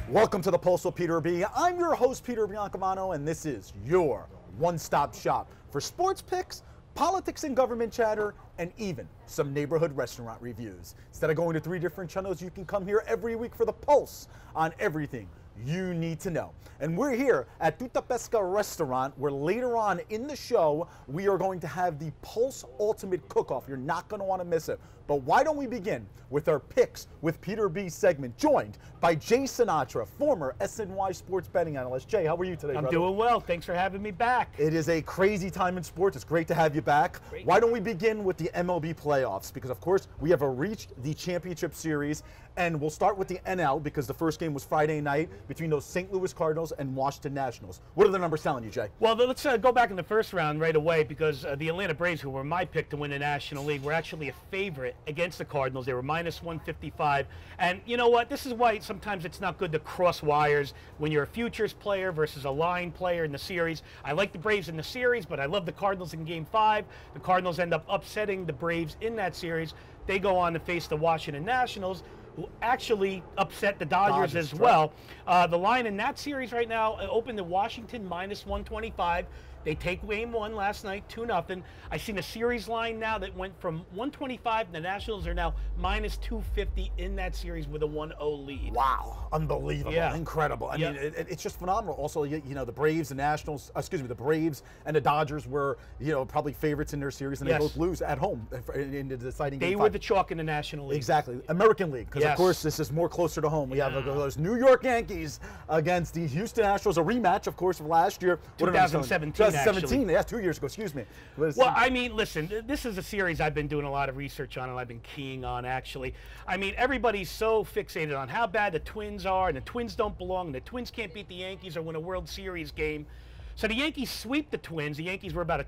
Welcome to the Pulse with Peter B. I'm your host, Peter Biancamano, and this is your one-stop shop for sports picks, politics and government chatter, and even some neighborhood restaurant reviews. Instead of going to 3 different channels, you can come here every week for the Pulse on everything you need to know. And we're here at Tuta Pesca Restaurant, where later on in the show, we are going to have the Pulse Ultimate Cook-Off. You're not going to want to miss it. But why don't we begin with our Picks with Peter B segment, joined by Jay Sinatra, former SNY sports betting analyst. Jay, how are you today, brother? I'm doing well. Thanks for having me back. It is a crazy time in sports. It's great to have you back. Great. Why don't we begin with the MLB playoffs? Because, of course, we have reached the championship series, and we'll start with the NL because the first game was Friday night between those St. Louis Cardinals and Washington Nationals. What are the numbers telling you, Jay? Well, let's go back in the first round right away because the Atlanta Braves, who were my pick to win the National League, were actually a favorite against the Cardinals. They were minus 155. And you know what? This is why sometimes it's not good to cross wires when you're a futures player versus a line player in the series. I like the Braves in the series, but I love the Cardinals in Game 5. The Cardinals end up upsetting the Braves in that series. They go on to face the Washington Nationals, who actually upset the Dodgers as well. The line in that series right now opened to Washington minus 125. They take Game 1 last night, 2-0. I seen a series line now that went from 125. The Nationals are now minus 250 in that series with a 1-0 lead. Wow, unbelievable, Yeah. incredible. I mean, it's just phenomenal. Also, you know, the Braves and Nationals, the Braves and the Dodgers were, you know, probably favorites in their series, and they both lose at home in the deciding game. They were the chalk in the National League. Exactly, American League, because of course this is more closer to home. We have those New York Yankees against the Houston Astros, a rematch, of course, of last year. 2017. 2017, yeah, 2 years ago, excuse me. Well, I mean, listen, this is a series I've been doing a lot of research on and I've been keying on, actually. I mean, everybody's so fixated on how bad the Twins are, and the Twins don't belong, and the Twins can't beat the Yankees or win a World Series game. So the Yankees sweep the Twins. The Yankees were about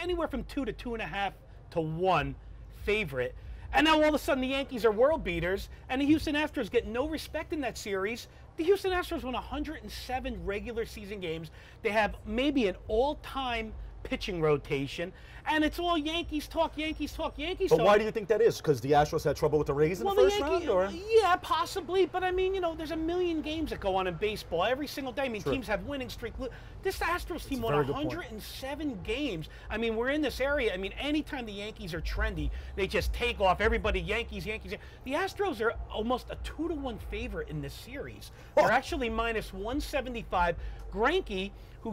anywhere from 2 to 2.5 to 1 favorite. And now all of a sudden the Yankees are world beaters, and the Houston Astros get no respect in that series. The Houston Astros won 107 regular season games. They have maybe an all-time pitching rotation, and it's all Yankees talk, Yankees talk, Yankees talk. But why do you think that is? Because the Astros had trouble with the Rays in the first round? Or? Yeah, possibly. But I mean, you know, there's a million games that go on in baseball every single day. I mean, teams have winning streak. This Astros team won 107 games. I mean, we're in this area. I mean, anytime the Yankees are trendy, they just take off. Everybody, Yankees, Yankees. The Astros are almost a 2-to-1 favorite in this series. They're actually minus 175. Greinke, who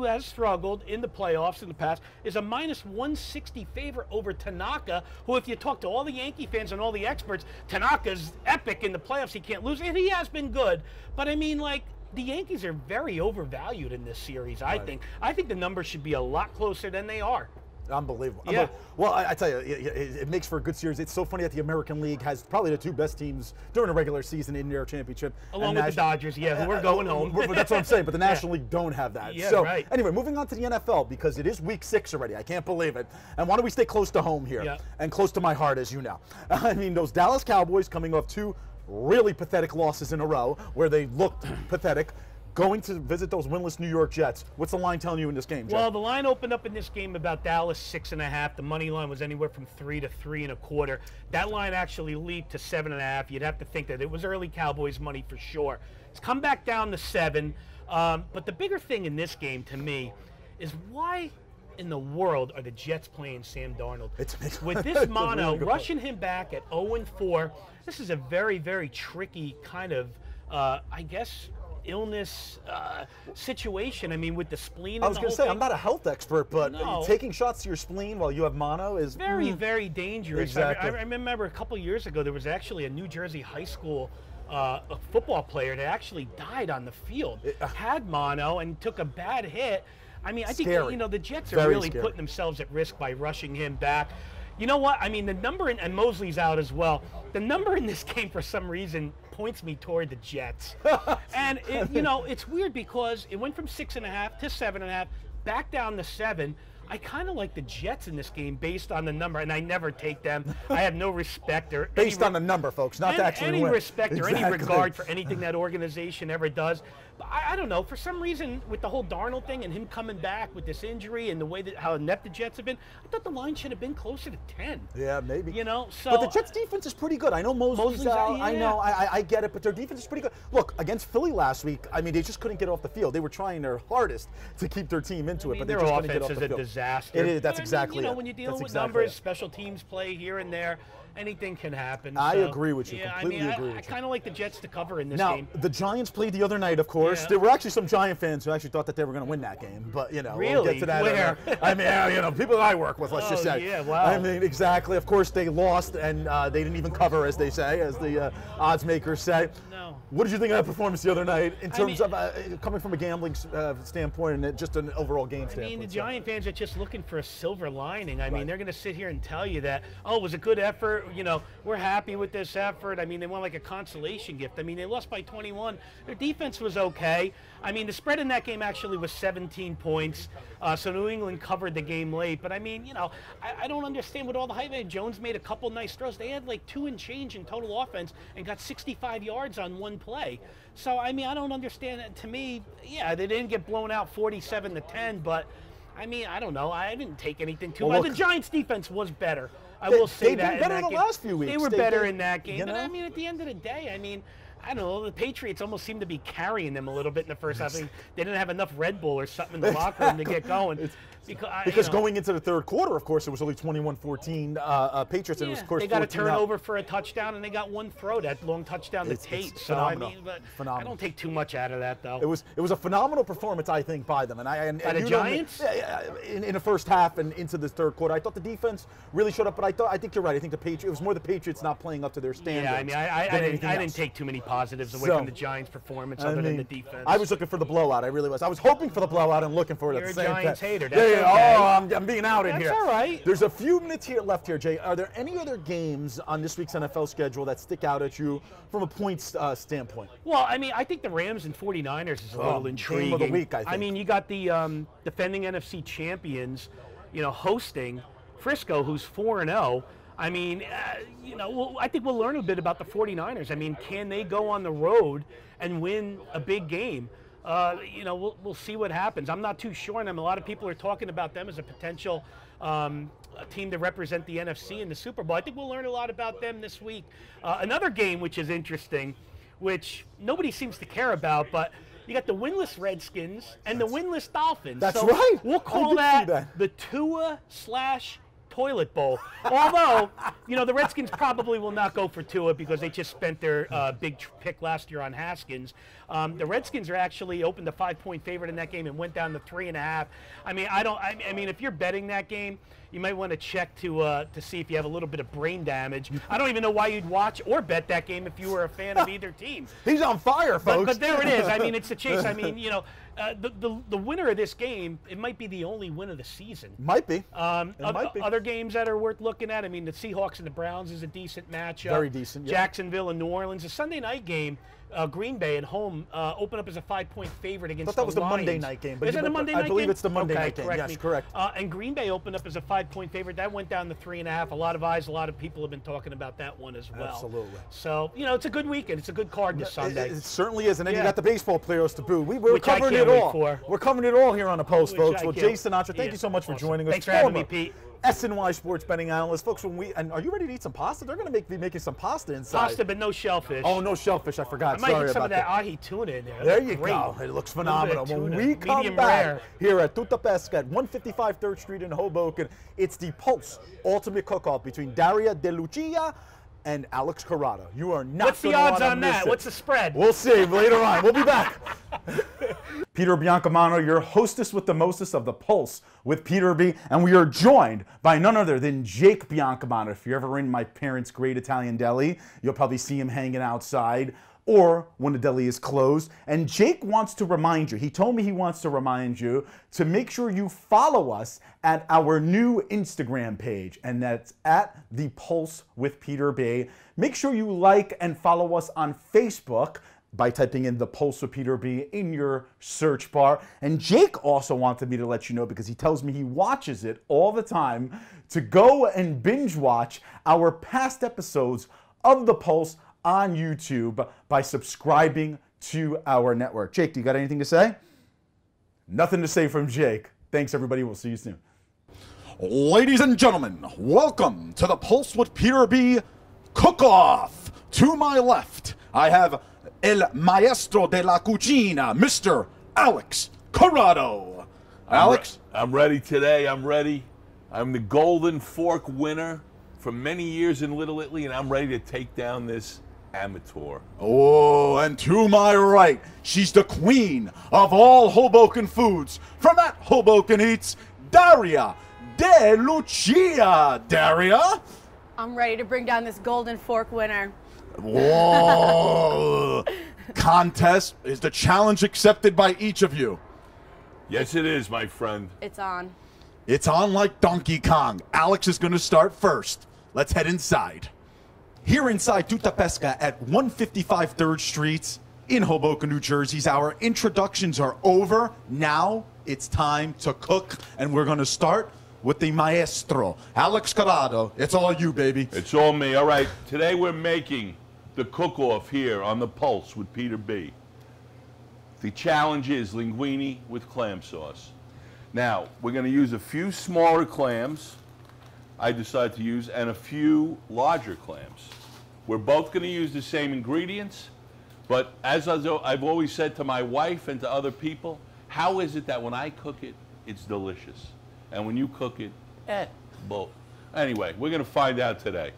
has struggled in the playoffs in the past, is a minus 160 favorite over Tanaka, who, if you talk to all the Yankee fans and all the experts, Tanaka's epic in the playoffs. He can't lose, and he has been good. But I mean, like, the Yankees are very overvalued in this series, I think. I think the numbers should be a lot closer than they are. Unbelievable. Yeah. Well, I tell you, it makes for a good series. It's so funny that the American League has probably the 2 best teams during the regular season in their championship. Along with the Dodgers, who are going home. That's what I'm saying, but the National League don't have that. Yeah, so, right. Anyway, moving on to the NFL, because it is week 6 already. I can't believe it. And why don't we stay close to home here? And close to my heart, as you know. I mean, those Dallas Cowboys coming off 2 really pathetic losses in a row, where they looked pathetic, going to visit those winless New York Jets. What's the line telling you in this game, Jeff? Well, the line opened up in this game about Dallas 6.5. The money line was anywhere from 3 to 3.25. That line actually leaped to 7.5. You'd have to think that it was early Cowboys money for sure. It's come back down to 7. But the bigger thing in this game to me is why in the world are the Jets playing Sam Darnold? With this mono, rushing him back at 0-4, this is a very, very tricky kind of, I guess, illness situation. I mean, with the spleen. I was going to say, I'm not a health expert, but No. taking shots to your spleen while you have mono is very, very dangerous. Exactly. I remember a couple years ago, there was actually a New Jersey high school a football player that actually died on the field, had mono and took a bad hit. I mean, I think, you know, the Jets are really putting themselves at risk by rushing him back. You know what? I mean, the number, and Mosley's out as well. The number in this game, for some reason, points me toward the Jets. And, you know, it's weird because it went from 6.5 to 7.5, back down to 7. I kind of like the Jets in this game based on the number, and I never take them. I have no respect or based on the number, folks, not to actually any win. Respect or any regard for anything that organization ever does. I don't know. For some reason, with the whole Darnold thing and him coming back with this injury and the way that how inept the Jets have been, I thought the line should have been closer to 10. Yeah, maybe. You know, so. But the Jets' defense is pretty good. I know Mosley's out. Yeah. I know. I get it, but their defense is pretty good. Look, against Philly last week, I mean, they just couldn't get off the field. They were trying their hardest to keep their team into it, but they just couldn't get off the field. Their offense is a disaster. It is. That's but, exactly you know, it. when you're dealing That's with exactly numbers, it. special teams play here and there, anything can happen. I So, agree with you. Yeah, Completely agree with you. I kind of like the Jets to cover in this Now, game. the Giants played the other night, of course. Yeah. There were actually some Giant fans who actually thought that they were going to win that game, but, you know, we'll Really? get to that. Where? I mean, you know, people that I work with, let's just Oh, say. yeah, wow. I mean, exactly. Of course, they lost, and they didn't even cover, as they say, as the odds makers say. No. What did you think of that performance the other night in terms mean- of coming from a gambling standpoint and just an overall game standpoint? I mean, the Giant fans are just looking for a silver lining. I mean, they're going to sit here and tell you that, oh, it was a good effort. You know, we're happy with this effort. I mean, they want like a consolation gift. I mean, they lost by 21. Their defense was okay. I mean, the spread in that game actually was 17 points. So New England covered the game late. But I mean, you know, I don't understand what all the hype. Jones made a couple nice throws. They had like 2 and change in total offense and got 65 yards on one play. So I mean, I don't understand it. To me, yeah, they didn't get blown out 47-10, but I mean, I don't know. I didn't take anything too much. The Giants' defense was better. I will say that. They've been better the last few weeks. They were better in that game. You know? But I mean, at the end of the day, I mean, I don't know. The Patriots almost seem to be carrying them a little bit in the first half. I mean, they didn't have enough Red Bull or something in the locker room to get going. Because going into the third quarter, of course, it was only 21-14 Patriots, and it was, of course, they got a 14 out. turnover for a touchdown, and they got one throw, that long touchdown to Tate. It's So phenomenal. I mean, but Phenomenal. I don't take too much out of that, though. It was a phenomenal performance, I think, by them. And By the you know, Giants? in the first half and into the third quarter, I thought the defense really showed up. But I think you're right. I think it was more the Patriots not playing up to their standards. Yeah, I mean, I didn't take too many positives away from the Giants' performance other than the defense. I was looking for the blowout. I really was. I was hoping for the blowout and looking for it You're at the a same Giants time. hater. Yeah, That's okay. Oh, I'm being out in That's here. all right. There's a few minutes left here, Jay. Are there any other games on this week's NFL schedule that stick out at you from a points standpoint? Well, I mean, I think the Rams and 49ers is a little intriguing. Game of the week, I think. I mean, you got the defending NFC champions, you know, hosting Frisco, who's 4-0. I mean, you know, I think we'll learn a bit about the 49ers. I mean, can they go on the road and win a big game? You know, we'll see what happens. I'm not too sure on them. A lot of people are talking about them as a potential team to represent the NFC in the Super Bowl. I think we'll learn a lot about them this week. Another game which is interesting, which nobody seems to care about, but you got the winless Redskins and the winless Dolphins. That's so right. We'll call that the Tua/Toilet Bowl. Although, you know, the Redskins probably will not go for Tua because they just spent their big pick last year on Haskins. The Redskins are actually opened a 5-point favorite in that game and went down to 3.5. I mean, I mean, if you're betting that game, you might want to check to see if you have a little bit of brain damage. I don't even know why you'd watch or bet that game if you were a fan of either team. He's on fire, folks. But there it is. I mean, it's the chase. I mean, you know, the winner of this game, it might be the only win of the season. Might be. Might be. Other games that are worth looking at, I mean, the Seahawks and the Browns is a decent matchup. Very decent, yeah. Jacksonville and New Orleans. The Sunday night game, Green Bay at home opened up as a 5-point favorite against I thought that was the Lions. Monday night game. But Is it a Monday night game? I believe it's the Monday okay, night game. correct Yes, me. correct. And Green Bay opened up as a 5-point favorite. That went down to 3.5. A lot of eyes, a lot of people have been talking about that one as well. Absolutely. So, you know, it's a good weekend. It's a good card this Sunday. It certainly is. And then you Yeah. got the baseball players to boot. We're Which I covering can't it wait all. for. We're covering it all here on the Post, Which folks. I Well, can't- Jay Sinatra, thank Yeah, you so much for awesome. joining us. Thanks for having me, Former Pete. SNY sports betting analyst. Folks, and are you ready to eat some pasta? They're going to be making some pasta inside. Pasta, but no shellfish. Oh, no shellfish. I forgot. I might Sorry get some about of that that. ahi tuna in there. There you Great. go. It looks Little bit of phenomenal. When tuna. we come Medium back rare. here at Tuta Pesca at 155 3rd Street in Hoboken, it's the Pulse Ultimate Cook-Off between Daria De Lucia and Alex Corrado. You are not What's the gonna odds wanna on miss that? it. What's the spread? We'll see later on. We'll be back. Peter Biancamano, your hostess with the mostest of the Pulse with Peter B. And we are joined by none other than Jake Biancamano. If you're ever in my parents' great Italian deli, you'll probably see him hanging outside or when the deli is closed. And Jake wants to remind you, he told me he wants to remind you to make sure you follow us at our new Instagram page, and that's at The Pulse with Peter B. Make sure you like and follow us on Facebook by typing in The Pulse with Peter B in your search bar. And Jake also wanted me to let you know, because he tells me he watches it all the time, to go and binge watch our past episodes of The Pulse on YouTube by subscribing to our network. Jake, do you got anything to say? Nothing to say from Jake. Thanks, everybody. We'll see you soon. Ladies and gentlemen, welcome to the Pulse with Peter B. Cook-Off. To my left, I have El Maestro de la Cucina, Mr. Alex Corrado. Alex? I'm ready today. I'm ready. I'm the Golden Fork winner for many years in Little Italy, and I'm ready to take down this amateur. Oh, and to my right, she's the queen of all Hoboken foods. From that Hoboken Eats, Daria De Lucia. Daria? I'm ready to bring down this Golden Fork winner. Whoa. Contest, is the challenge accepted by each of you? Yes, it is, my friend. It's on. It's on like Donkey Kong. Alex is going to start first. Let's head inside. Here inside Tutta Pesca at 155 3rd Street in Hoboken, New Jersey, our introductions are over. Now it's time to cook, and we're going to start with the maestro, Alex Corrado. It's all you, baby. It's all me. All right, today we're making the cook-off here on the Pulse with Peter B. The challenge is linguine with clam sauce. Now, we're going to use a few smaller clams, I decided to use, and a few larger clams. We're both going to use the same ingredients, but as I've always said to my wife and to other people, how is it that when I cook it, it's delicious? And when you cook it, both. Anyway, we're going to find out today.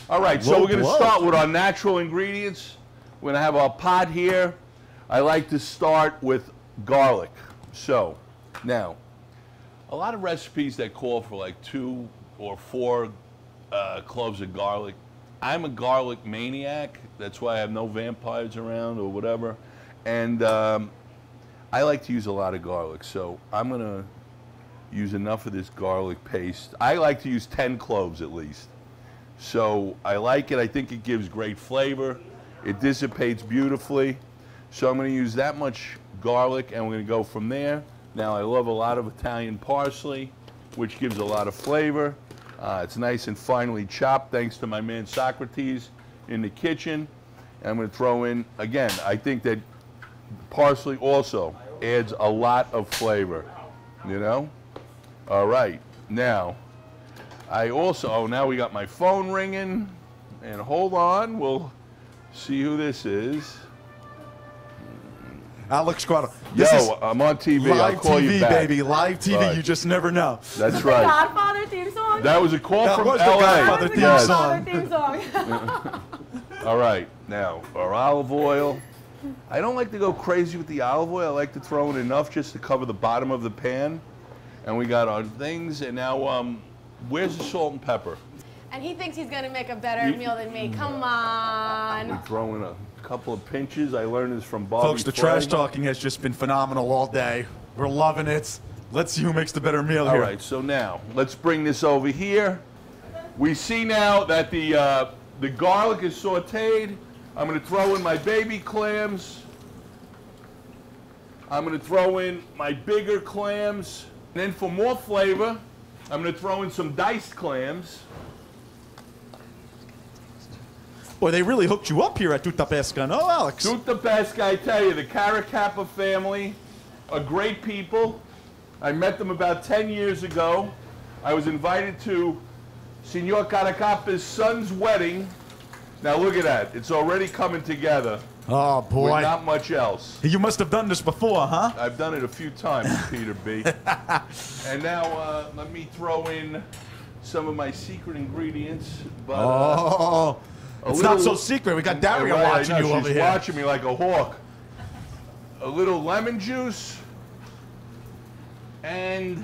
All right, so we're going to start with our natural ingredients. We're going to have our pot here. I like to start with garlic. So, now, a lot of recipes that call for like 2 or 4 cloves of garlic. I'm a garlic maniac. That's why I have no vampires around or whatever. And I like to use a lot of garlic. So I'm going to use enough of this garlic paste. I like to use 10 cloves at least. So I like it. I think it gives great flavor. It dissipates beautifully. So I'm going to use that much garlic, and we're going to go from there. Now, I love a lot of Italian parsley, which gives a lot of flavor. It's nice and finely chopped, thanks to my man Socrates in the kitchen. And I'm going to throw in, again, I think that parsley also adds a lot of flavor, you know? All right, now, I also, oh, now we got my phone ringing. And hold on, we'll see who this is. Alex Corrado. Yo, I'm on TV. I'll call TV, you back. baby. Live TV. Right. You just never know. That's right. Godfather theme song? That was a call That from was the LA. Godfather theme Yes. song. Theme song. All right, now our olive oil. I don't like to go crazy with the olive oil. I like to throw in enough just to cover the bottom of the pan. And we got our things. And now, where's the salt and pepper? And he thinks he's going to make a better meal than me. Come on. We throw in a couple of pinches. I learned this from Bobby Folks, the Flay. trash talking has just been phenomenal all day. We're loving it. Let's see who makes the better meal All here. right, so now let's bring this over here. We see now that the garlic is sauteed. I'm going to throw in my baby clams. I'm going to throw in my bigger clams. And then for more flavor, I'm going to throw in some diced clams. Boy, they really hooked you up here at Tutta Pesca, no, Alex? Tutta Pesca, I tell you, the Caracappa family are great people. I met them about 10 years ago. I was invited to Signor Caracappa's son's wedding. Now look at that. It's already coming together. Oh, boy. With not much else. You must have done this before, huh? I've done it a few times, Peter B. And now let me throw in some of my secret ingredients. But, Oh, it's not so secret. We got Daria right, watching I know, you over she's here. watching me like a hawk. A little lemon juice. And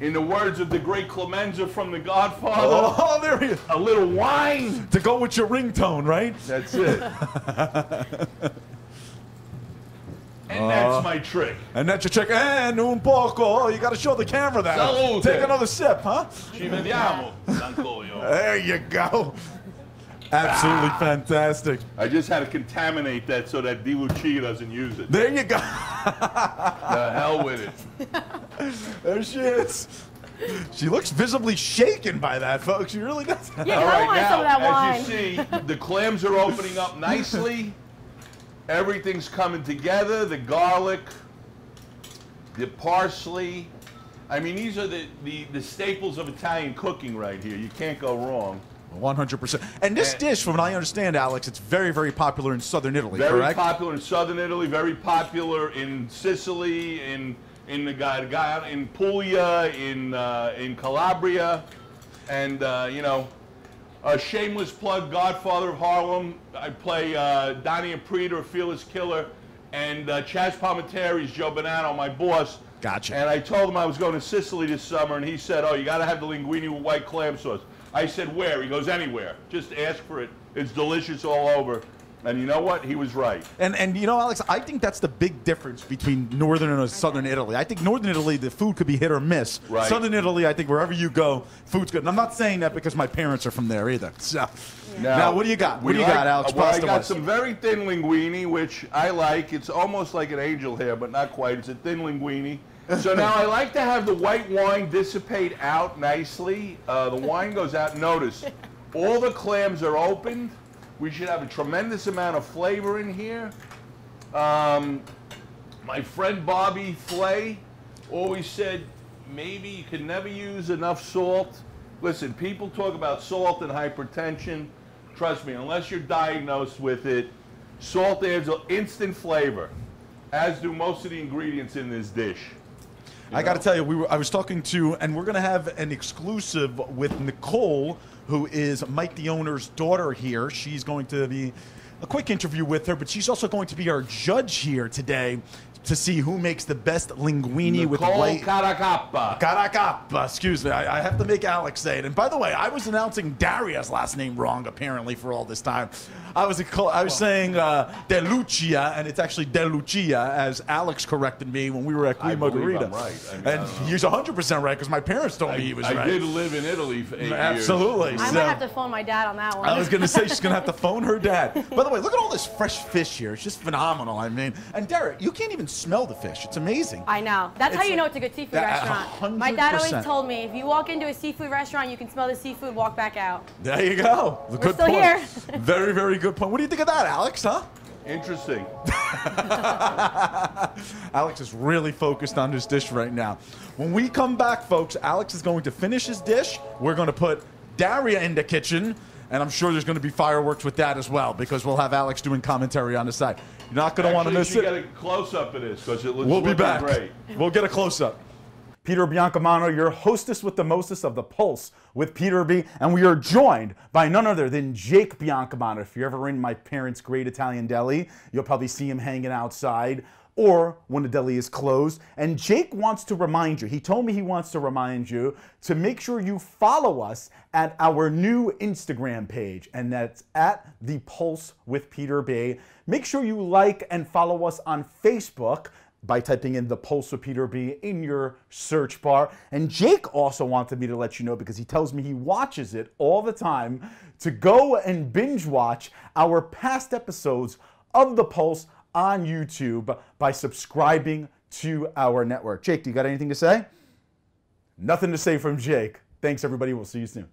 in the words of the great Clemenza from The Godfather, Oh, there he is. a little wine. To go with your ringtone, right? That's it. And that's my trick. And that's your trick. And un poco. Oh, you got to show the camera that. Salute. Take another sip, huh? Ci vediamo, D'Antonio. There you go. Absolutely fantastic. I just had to contaminate that so that Di Lucia doesn't use it. There you go. The hell with it. There she is. She looks visibly shaken by that, folks. She really does. Yeah, All I right, want some of that now, wine. as you see, the clams are opening up nicely. Everything's coming together. The garlic, the parsley. I mean, these are the staples of Italian cooking right here. You can't go wrong. 100%. And this dish, from what I understand, Alex, it's very, very popular in southern Italy, Very correct? popular in southern Italy. Very popular in Sicily, in Puglia, in Calabria, and you know, a shameless plug. Godfather of Harlem. I play Donnie Aprita, Fearless Killer, and Chaz Palminteri's Joe Bonanno, my boss. Gotcha. And I told him I was going to Sicily this summer, and he said, "Oh, you got to have the linguine with white clam sauce." I said, "Where?" He goes, "Anywhere. Just ask for it. It's delicious all over." And you know what? He was right. And you know, Alex, I think that's the big difference between northern and southern Italy. I think northern Italy, the food could be hit or miss. Right. Southern Italy, I think wherever you go, food's good. And I'm not saying that because my parents are from there either. So, now what do you got? What do you got, Alex? Well, I Pasta got wise. some very thin linguine, which I like. It's almost like an angel hair, but not quite. It's a thin linguine. So now I like to have the white wine dissipate out nicely. The wine goes out. Notice, all the clams are opened. We should have a tremendous amount of flavor in here. My friend Bobby Flay always said, maybe you can never use enough salt. Listen, people talk about salt and hypertension. Trust me, unless you're diagnosed with it, salt adds an instant flavor, as do most of the ingredients in this dish. I got to tell you, I was talking to, and we're going to have an exclusive with Nicole, who is Mike the owner's daughter here. She's going to be a quick interview with her, but she's also going to be our judge here today to see who makes the best linguine with white. Caracappa. Caracappa, excuse me. I have to make Alex say it. And by the way, I was announcing Daria's last name wrong, apparently, for all this time. I was saying De Lucia, and it's actually De Lucia, as Alex corrected me when we were at Qui Margherita. I'm right. I mean, and he's 100% right, because my parents told me he was right. I did live in Italy for 8 years. Absolutely. I might have to phone my dad on that one. I was going to say she's going to have to phone her dad. By the way, look at all this fresh fish here. It's just phenomenal. I mean, and Derek, you can't even smell the fish. It's amazing. I know. That's how you know it's a good seafood restaurant. 100%. My dad always told me, if you walk into a seafood restaurant, you can smell the seafood, walk back out. There you go. Good still point. here. Very, very good point. What do you think of that, Alex, huh? Interesting. Alex is really focused on this dish right now. When we come back, folks, Alex is going to finish his dish. We're going to put Daria in the kitchen, and I'm sure there's going to be fireworks with that as well, because we'll have Alex doing commentary on the side. You're not going to want to miss it. Get a close-up of this, because it looks We'll be back. Great. We'll get a close-up. Peter Biancamano, your hostess with the mostest of the Pulse with Peter B. And we are joined by none other than Jake Biancamano. If you're ever in my parents' great Italian deli, you'll probably see him hanging outside or when the deli is closed. And Jake wants to remind you, he told me he wants to remind you to make sure you follow us at our new Instagram page, and that's at The Pulse with Peter B. Make sure you like and follow us on Facebook by typing in The Pulse with Peter B in your search bar. And Jake also wanted me to let you know, because he tells me he watches it all the time, to go and binge watch our past episodes of The Pulse on YouTube by subscribing to our network. Jake, do you got anything to say? Nothing to say from Jake. Thanks, everybody. We'll see you soon.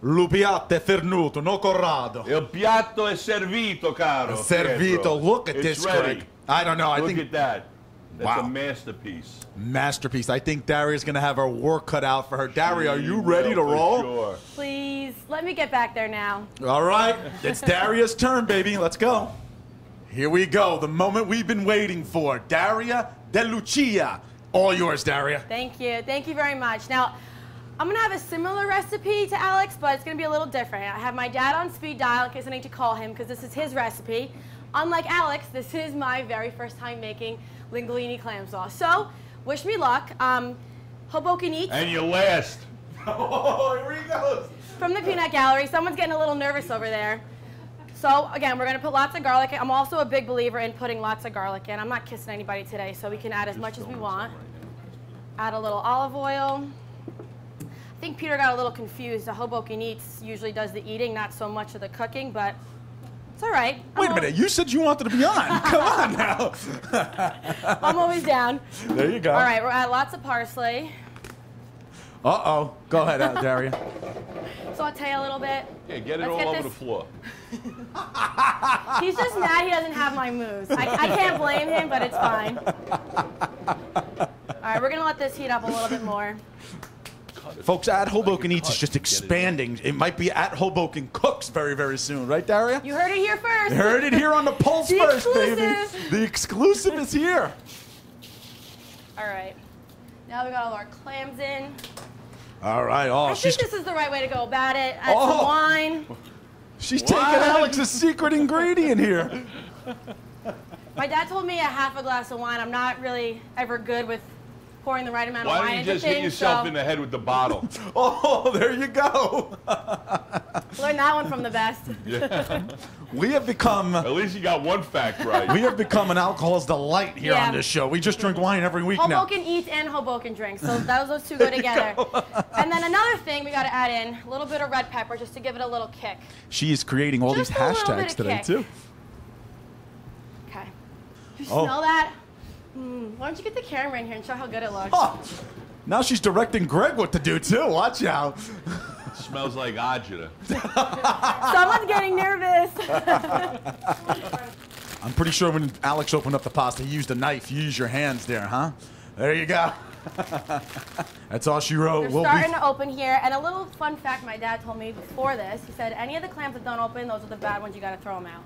Il piatto è fernuto, no Corrado. Il piatto è servito, caro. Servito. Pietro. Look at It's this, ready. Greg. I don't know. I Look think at that. That's Wow. a masterpiece. masterpiece. I think Daria's going to have her work cut out for her. Daria, are you She ready to will, for roll? Sure. Please, let me get back there now. All right. It's Daria's turn, baby. Let's go. Here we go. The moment we've been waiting for. Daria De Lucia. All yours, Daria. Thank you. Thank you very much. Now, I'm going to have a similar recipe to Alex, but it's going to be a little different. I have my dad on speed dial in case I need to call him, because this is his recipe. Unlike Alex, this is my very first time making linguine clam sauce. So, wish me luck. Hoboken Eats. And you last. Oh, here he goes. From the Peanut Gallery. Someone's getting a little nervous over there. So, again, we're going to put lots of garlic in. I'm also a big believer in putting lots of garlic in. I'm not kissing anybody today, so we can add as much as we want. Add a little olive oil. I think Peter got a little confused. The Hoboken Eats usually does the eating, not so much of the cooking, but it's all right. Wait a minute. You said you wanted to be on. Come on now. I'm always down. There you go. All right, we'll add lots of parsley. Uh-oh. Go ahead, Daria. Saute a little bit. Yeah, get it Let's all get over this- the floor. He's just mad he doesn't have my moves. I can't blame him, but it's fine. All right, we're gonna let this heat up a little bit more. Folks, At Hoboken Eats is cut. just Get it expanding. It might be At Hoboken Cooks very, very soon. Right, Daria? You heard it here first. You heard it here on the Pulse The first, baby. exclusive. The exclusive is here. All right. Now we got all our clams in. All right. Oh, I she's think this is the right way to go about it. Add Oh. some wine. taking What? Alex's secret ingredient here. My dad told me a half a glass of wine. I'm not really ever good with pouring the right amount of Why wine don't you into just things. hit yourself so in the head with the bottle? Oh, there you go. learned that one from the best. We have become At least you got one fact right. we have become an alcohol's delight here Yeah. on this show. We just drink wine every week now. Hoboken eats and Hoboken drinks, so those two go together. And then another thing we got to add in a little bit of red pepper just to give it a little kick. She is creating all Just these a little bit hashtags of today kick. too. Okay. You Oh. smell that? Why don't you get the camera in here and show how good it looks? Oh, now she's directing Greg what to do too. Watch out. Smells like agita. Someone's getting nervous. I'm pretty sure when Alex opened up the pasta, he used a knife. You use your hands there, huh? There you go. That's all she wrote. They're starting to open here. And a little fun fact my dad told me before this, he said, any of the clams that don't open, those are the bad ones, you gotta throw them out.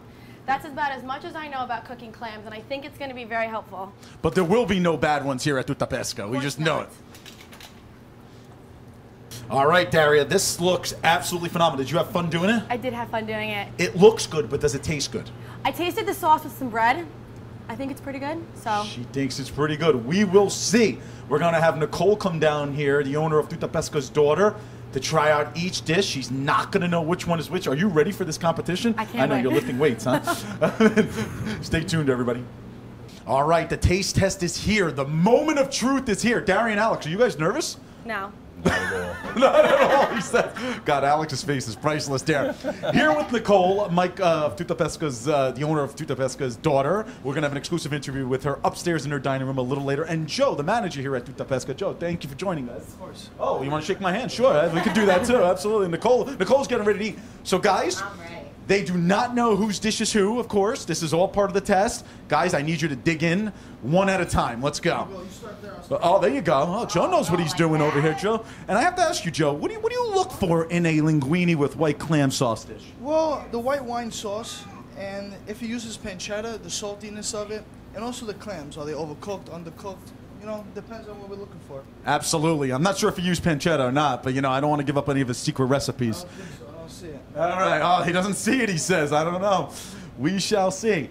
That's about as much as I know about cooking clams, and I think it's gonna be very helpful. But there will be no bad ones here at Tutta Pesca. We Of just course know not. it. All right, Daria, this looks absolutely phenomenal. Did you have fun doing it? I did have fun doing it. It looks good, but does it taste good? I tasted the sauce with some bread. I think it's pretty good, so. She thinks it's pretty good. We will see. We're going to have Nicole come down here, the owner of Tutta Pesca's daughter, to try out each dish. She's not going to know which one is which. Are you ready for this competition? I can't I know wait. you're lifting weights, huh? Stay tuned, everybody. All right, the taste test is here. The moment of truth is here. Darian, Alex, are you guys nervous? No. Not at all, he said. God, Alex's face is priceless there. Here with Nicole, Mike of Tutta Pesca's, the owner of Tutta Pesca's daughter. We're going to have an exclusive interview with her upstairs in her dining room a little later. And Joe, the manager here at Tutta Pesca. Joe, thank you for joining us. Of course. Oh, you want to shake my hand? Sure, we can do that too. Absolutely. Nicole's getting ready to eat. So, guys, I'm ready. they do not know whose dish is who, of course. This is all part of the test. Guys, I need you to dig in one at a time. Let's go. Oh, there you go. Oh, Joe knows what he's doing over here, Joe. And I have to ask you, Joe, what do you look for in a linguine with white clam sauce dish? Well, the white wine sauce, and if he uses pancetta, the saltiness of it, and also the clams. Are they overcooked, undercooked? You know, depends on what we're looking for. Absolutely. I'm not sure if he used pancetta or not, but, I don't want to give up any of his secret recipes. I don't think so. I don't see it. All right. Oh, he doesn't see it, he says. I don't know. We shall see.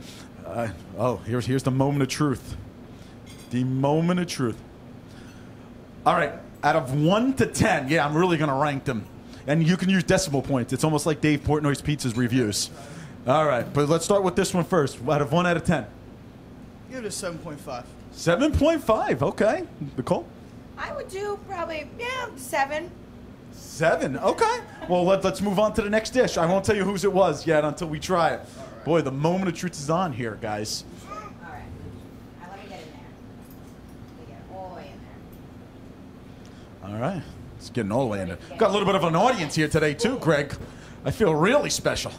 Here's the moment of truth. The moment of truth. All right. Out of 1 to 10, yeah, I'm really going to rank them. And you can use decimal points. It's almost like Dave Portnoy's Pizza's reviews. All right. But let's start with this one first. Out of 1 out of 10. Give it a 7.5. 7.5. Okay. Nicole? I would do probably, 7. 7. Okay. Well, let's move on to the next dish. I won't tell you whose it was yet until we try it. Boy, the moment of truth is on here, guys. All right. Now let me get in there. Let me get all the way in there. All right. It's getting all the way in there. Got a little bit of an audience here today, too, Greg. I feel really special.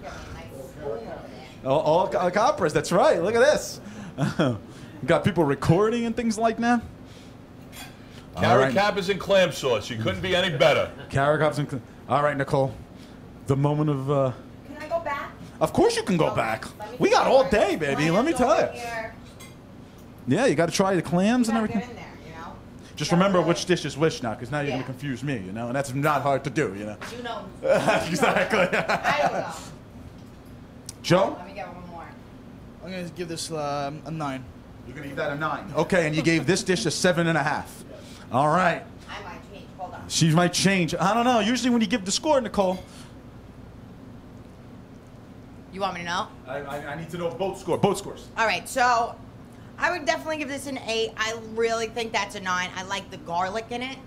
Get me a nice spoon over there. All operas, that's right. Look at this. Got people recording and things like that. Carrot cabbage and clam sauce. You couldn't be any better. Carrot cabbage and all right, Nicole. The moment of... Can I go back? Of course you can go back. Let me We get got all my day, baby. Let me clams tell over you. here. Yeah, you got to try the clams and You gotta everything. get in there, you know? Just Gotta remember really- which dish is which now, because now you're going Yeah. to confuse me, and that's not hard to do, You know. Exactly. I don't know. Joe? Let me get one more. I'm going to give this a 9. You're going to give that a 9. Okay, and you gave this dish a 7.5. All right. I might change. Hold on. She might change. I don't know. Usually when you give the score, Nicole, You want me to know? I need to know both scores. All right, so I would definitely give this an 8. I really think that's a 9. I like the garlic in it.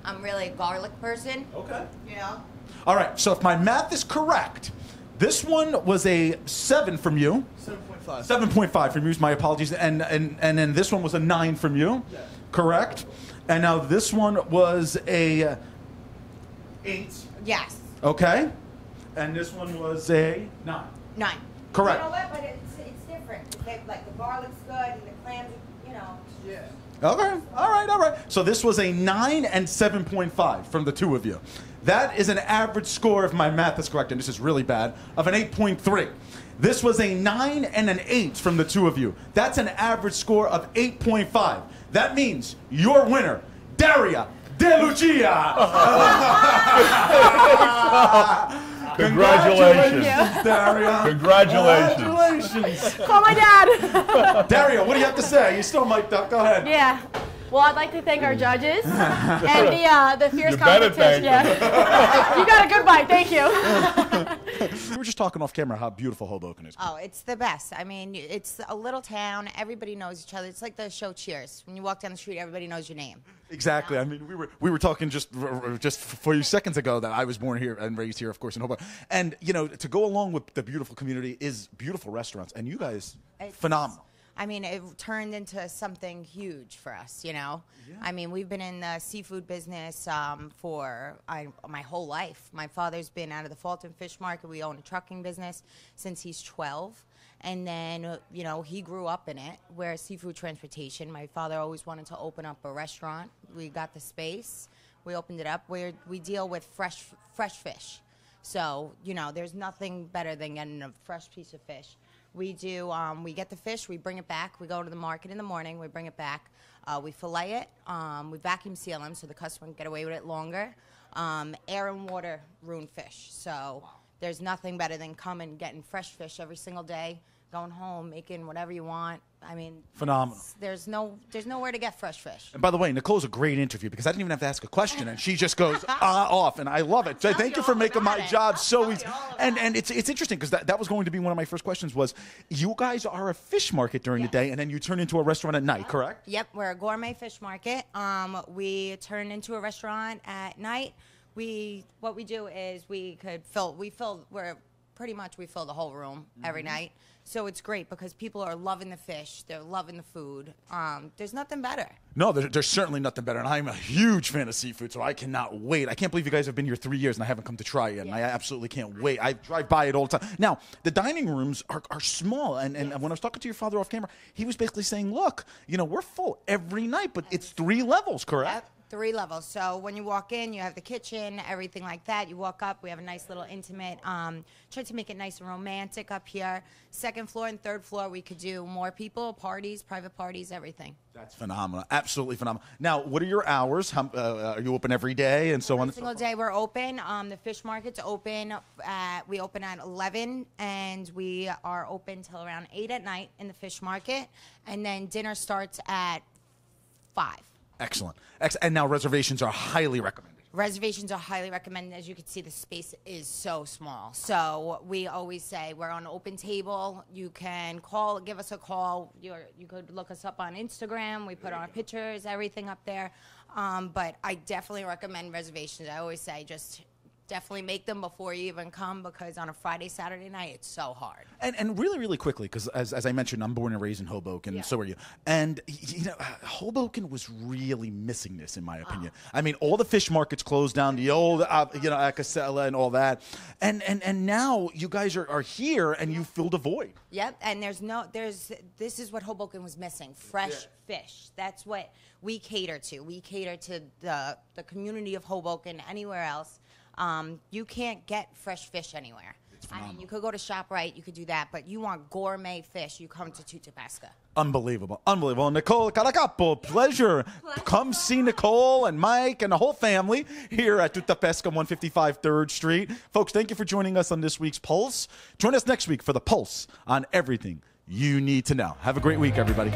I'm really a garlic person, Okay. you know? All right, so if my math is correct, this one was a 7 from you. 7.5. 7.5 from you, my apologies. And then this one was a 9 from you. Yeah. Correct. And now this one was a 8. Yes. Okay. And this one was a 9. 9. Correct. You know what? But it's different. Like the garlic's good and the clams, you know. Yeah. Okay. All right. So this was a 9 and 7.5 from the two of you. That is an average score, if my math is correct, and this is really bad, of an 8.3. This was a 9 and an 8 from the two of you. That's an average score of 8.5. That means your winner, Daria De Lucia. Congratulations. Daria. Congratulations. Call my dad. Daria, what do you have to say? You still mic'd up. Go ahead. Yeah. Well, I'd like to thank our judges and the fierce You better competition. thank Yeah. You got a good bite. Thank you. We were just talking off camera how beautiful Hoboken is. Oh, it's the best. I mean, it's a little town. Everybody knows each other. It's like the show Cheers. When you walk down the street, everybody knows your name. Exactly. I mean, we were talking just a few seconds ago that I was born here and raised here, of course, in Hoboken. And to go along with the beautiful community is beautiful restaurants, and you guys phenomenal. I mean, it turned into something huge for us, Yeah. I mean, we've been in the seafood business for my whole life. My father's been out of the Fulton Fish Market. We own a trucking business since he's 12. And then, he grew up in it. We're seafood transportation. My father always wanted to open up a restaurant. We got the space. We opened it up. We deal with fresh fish. So, there's nothing better than getting a fresh piece of fish. We do, we get the fish, we bring it back. We go to the market in the morning, we bring it back. We fillet it, we vacuum seal them so the customer can get away with it longer. Air and water ruin fish. So there's nothing better than coming, getting fresh fish every single day, going home, making whatever you want. I mean, phenomenal. There's nowhere to get fresh fish. And by the way, Nicole's a great interview because I didn't even have to ask a question, and she just goes off, and I love it. So thank you for making my job so easy. And it's interesting because that was going to be one of my first questions was, you guys are a fish market during the day, and then you turn into a restaurant at night, correct? Yep, we're a gourmet fish market. We turn into a restaurant at night. What we do is we fill the whole room every night. So it's great because people are loving the fish. They're loving the food. There's nothing better. No, there's certainly nothing better. And I'm a huge fan of seafood, so I cannot wait. I can't believe you guys have been here 3 years and I haven't come to try it. And I absolutely can't wait. I drive by it all the time. Now, the dining rooms are small. And when I was talking to your father off camera, he was basically saying, look, we're full every night, but it's 3 levels, correct? Yep. 3 levels. So when you walk in, you have the kitchen, everything like that. You walk up, we have a nice little intimate, try to make it nice and romantic up here. 2nd floor and 3rd floor, we could do more people, parties, private parties, everything. That's phenomenal. Absolutely phenomenal. Now, what are your hours? Are you open every day and so on? Every single day we're open. The fish market's open. We open at 11, and we are open till around 8 at night in the fish market. And then dinner starts at 5. Excellent. And now reservations are highly recommended. Reservations are highly recommended. As you can see, the space is so small. So we always say we're on open table. You can give us a call. You could look us up on Instagram. We put our pictures, everything up there. But I definitely recommend reservations. I always say just definitely make them before you even come because on a Friday, Saturday night, it's so hard. And really, really quickly, because as I mentioned, I'm born and raised in Hoboken, and so are you. And, Hoboken was really missing this, in my opinion. I mean, all the fish markets closed down, the old, Acasella and all that. And now you guys are here, and you filled a void. Yep, and this is what Hoboken was missing, fresh fish. That's what we cater to. We cater to the community of Hoboken, anywhere else. You can't get fresh fish anywhere. I mean, you could go to ShopRite, you could do that, but you want gourmet fish, you come to Tutapesca. Unbelievable. Unbelievable. Nicole Calacapo, pleasure. Come see Nicole and Mike and the whole family here at Tutapesca 155 3rd Street. Folks, thank you for joining us on this week's Pulse. Join us next week for the Pulse on everything you need to know. Have a great week, everybody.